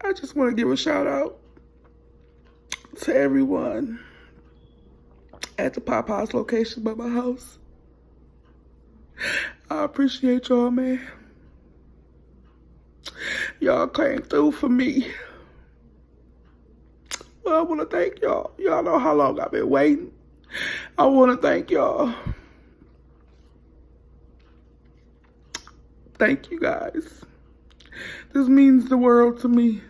I just want to give a shout out to everyone at the Popeyes location by my house. I appreciate y'all, man. Y'all came through for me. Well, I want to thank y'all. Y'all know how long I've been waiting. I want to thank y'all. Thank you guys. This means the world to me.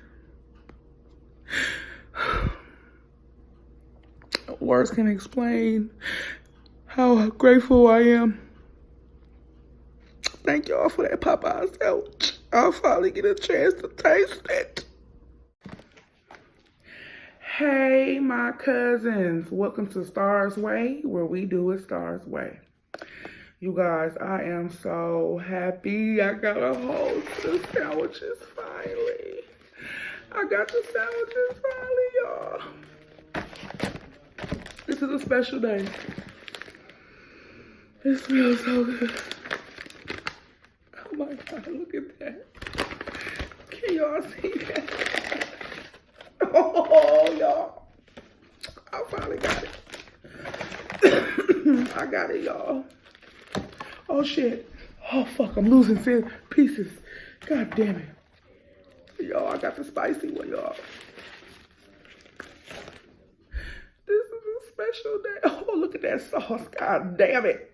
Words can explain how grateful I am. Thank y'all for that Popeyes sandwich. I'll finally get a chance to taste it. Hey, my cousins. Welcome to Stars Way, where we do it Stars Way. You guys, I am so happy. I got a hold of the sandwiches finally. I got the sandwiches finally, y'all. This is a special day. It smells so good. Oh my God, look at that. Can y'all see that? Oh, y'all. I finally got it. I got it, y'all. Oh, shit. Oh, fuck, I'm losing pieces. God damn it. Y'all, I got the spicy one, y'all. This is a special day. Oh, look at that sauce. God damn it.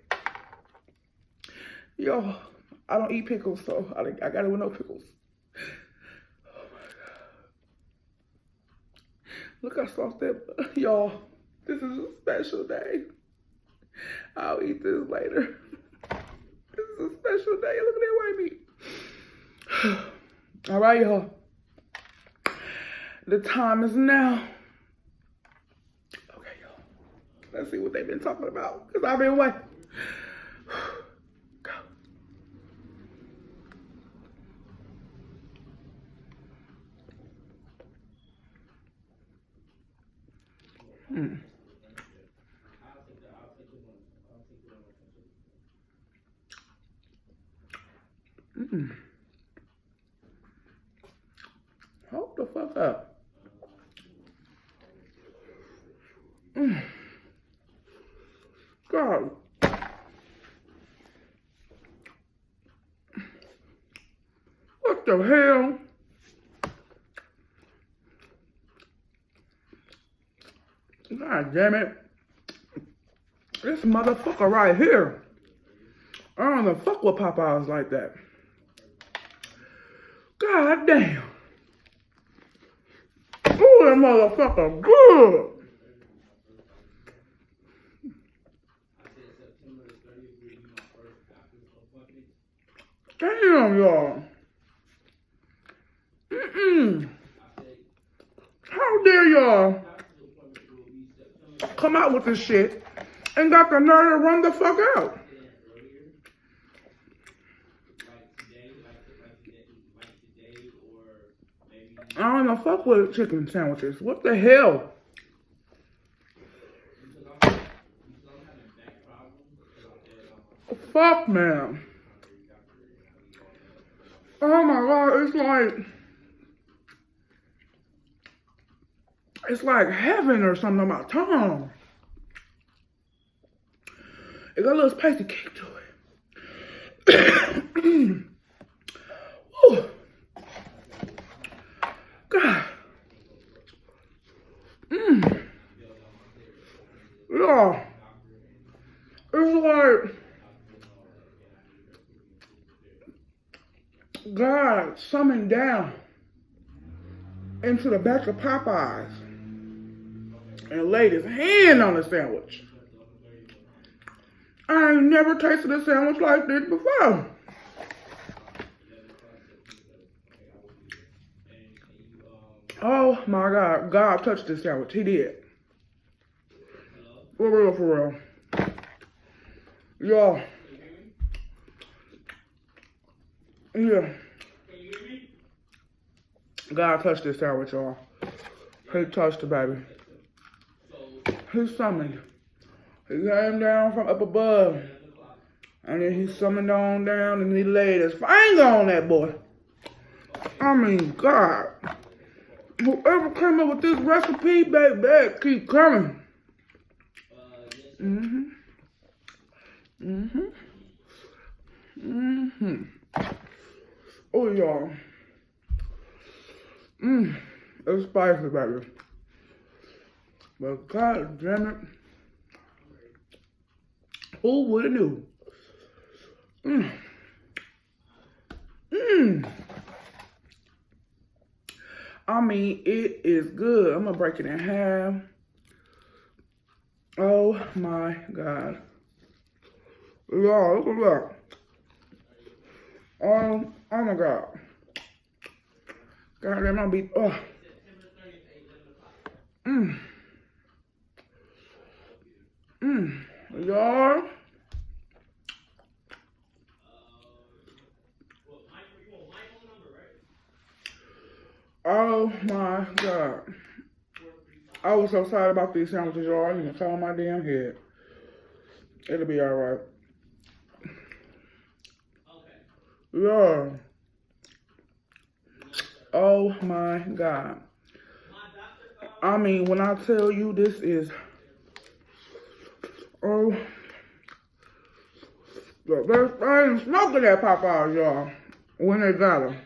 Yo, I don't eat pickles, so I got it with no pickles. Oh my God. Look how soft that, y'all. This is a special day. I'll eat this later. This is a special day. Look at that white meat. All right, y'all. The time is now. Okay, y'all. Let's see what they've been talking about, because I've been waiting. Go. Hold the fuck up. God. What the hell? God damn it. This motherfucker right here. I don't even fuck with Popeyes like that. God damn. Ooh, that motherfucker good. Damn, y'all. How dare y'all come out with this shit and got the nerve to run the fuck out? I don't even fuck with chicken sandwiches. What the hell? Fuck, man. Oh my God, it's like heaven or something on my tongue. It got a little spicy kick to it. Whew. God. Yeah. It's like God summoned down into the back of Popeyes and laid his hand on the sandwich. I ain't never tasted a sandwich like this before. Oh my God, God touched this sandwich. He did. For real, for real. Y'all. Yeah. God touched this sandwich, y'all. He touched it, baby. He summoned. He came down from up above. And then he summoned on down and he laid his finger on that boy. I mean, God. Whoever came up with this recipe, baby, keep coming. Oh, y'all. It's spicy, baby. But God damn it. Who would have knew? I mean, it is good. I'm gonna break it in half. Oh my God. Y'all, look at that. Oh my God. God damn, I'm be, oh. Y'all. Oh my God. I was so excited about these sandwiches, y'all. I didn't even call my damn head. It'll be alright. Yeah. Oh my God. I mean, when I tell you this is, oh, the best, I ain't smoking that Popeyes, y'all, when they got them.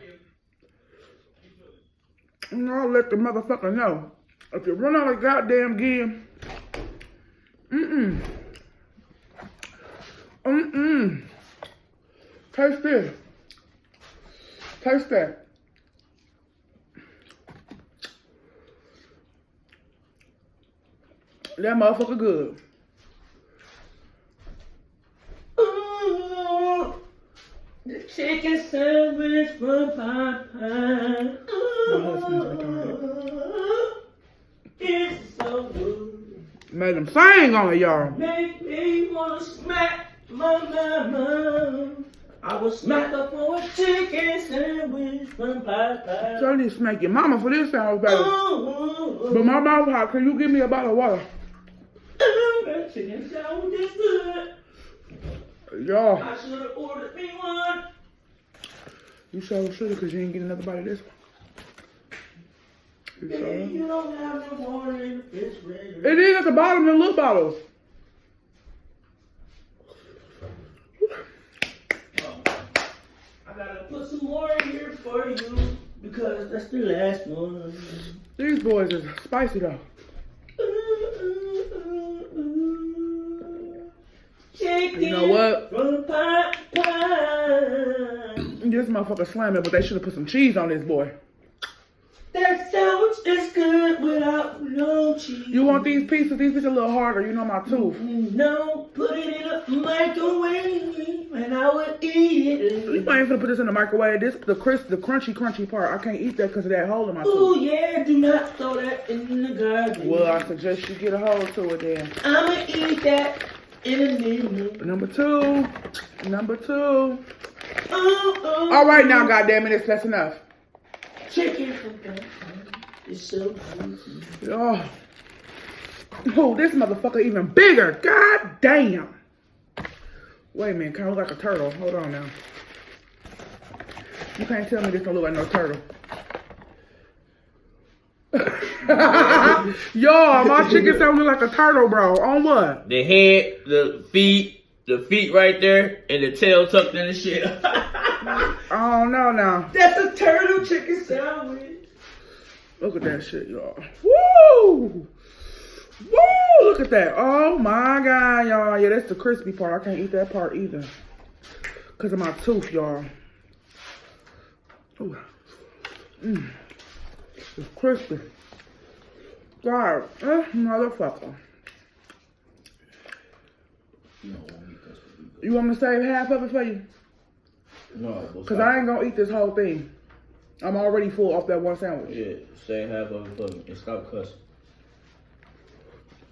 And I'll let the motherfucker know. If you run out of goddamn gear, taste this. Taste that. That motherfucker good. Ooh, the chicken sandwich from Popeyes. It's so good. Made them sing on it, y'all. Make me wanna smack my mama. I will smack her for a chicken sandwich from Popeyes. So I need to smack your mama for this sandwich, baby. But my mouth hot. Can you give me a bottle of water? That chicken sandwich is good. Y'all. I should have ordered me one. You sure should because you ain't getting another bite of this one. You sure? You don't have no water in the refrigerator. It is at the bottom, the little bottles. I gotta put some more in here for you because that's the last one. These boys is spicy though. Chicken You know what? from Popeyes. This motherfucker slamming, but they should have put some cheese on this boy. That sandwich is good without no cheese. You want these pieces? These pieces a little harder. You know my tooth. No, put it in a microwave and I would eat it. You ain't gonna put this in the microwave. This the crunchy part. I can't eat that because of that hole in my tooth. Oh yeah, do not throw that in the garbage. Well, I suggest you get a hold to it then. I'ma eat that in a minute. Number two. Oh, All right now, goddammit, that's enough. chicken from Popeyes is so juicy. Oh, this motherfucker even bigger. God damn. Wait a minute, kind of look like a turtle. Hold on now. You can't tell me this don't look like no turtle. Y'all, my chicken sound look like a turtle, bro. On what? The head, the feet right there, and the tail tucked in the shit. I don't know now. That's a turtle chicken sandwich. Look at that shit, y'all. Woo! Woo! Look at that. Oh my God, y'all. Yeah, that's the crispy part. I can't eat that part either. Because of my tooth, y'all. Ooh. It's crispy. God, motherfucker. You want me to save half of it for you? No. Because I ain't going to eat this whole thing. I'm already full off that one sandwich. Yeah, save half of it for me and stop cussing.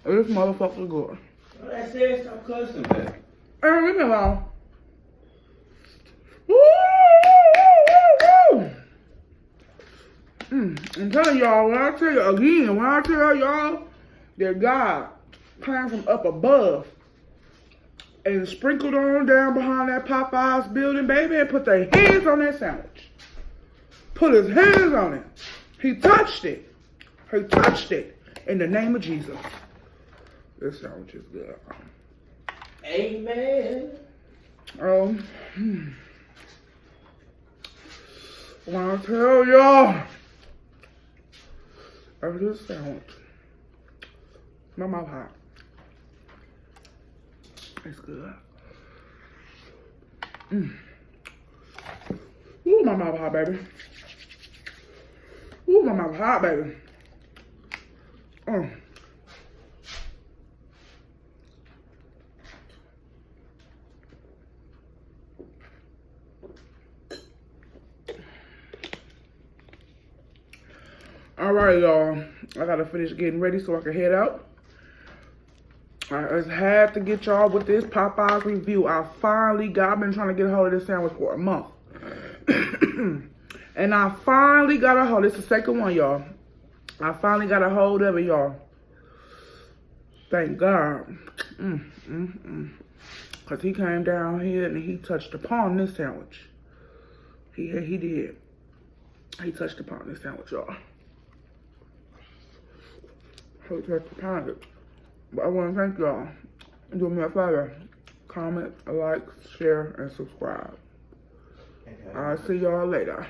This motherfucker good. What I said, stop cussing, man. Hey, leave me alone. Woo! I'm telling y'all, when I tell you again, when I tell y'all that God came from up above and sprinkled on down behind that Popeyes building, baby, and put their hands on that sandwich. Put his hands on it. He touched it. He touched it in the name of Jesus. This sandwich is good. Amen. When I tell y'all, of this sandwich, my mouth hot. It's good. Ooh, my mouth hot, baby. Ooh, my mouth hot, baby. All right, y'all. I gotta finish getting ready so I can head out. I just had to get y'all with this Popeyes review. I've been trying to get a hold of this sandwich for a month. And I finally got a hold. It's the second one, y'all. I finally got a hold of it, y'all. Thank God. Because he came down here and he touched upon this sandwich. He did. He touched upon this sandwich, y'all. He touched upon it. But I want to thank y'all. Do me a favor. Comment, like, share, and subscribe. I'll see y'all later.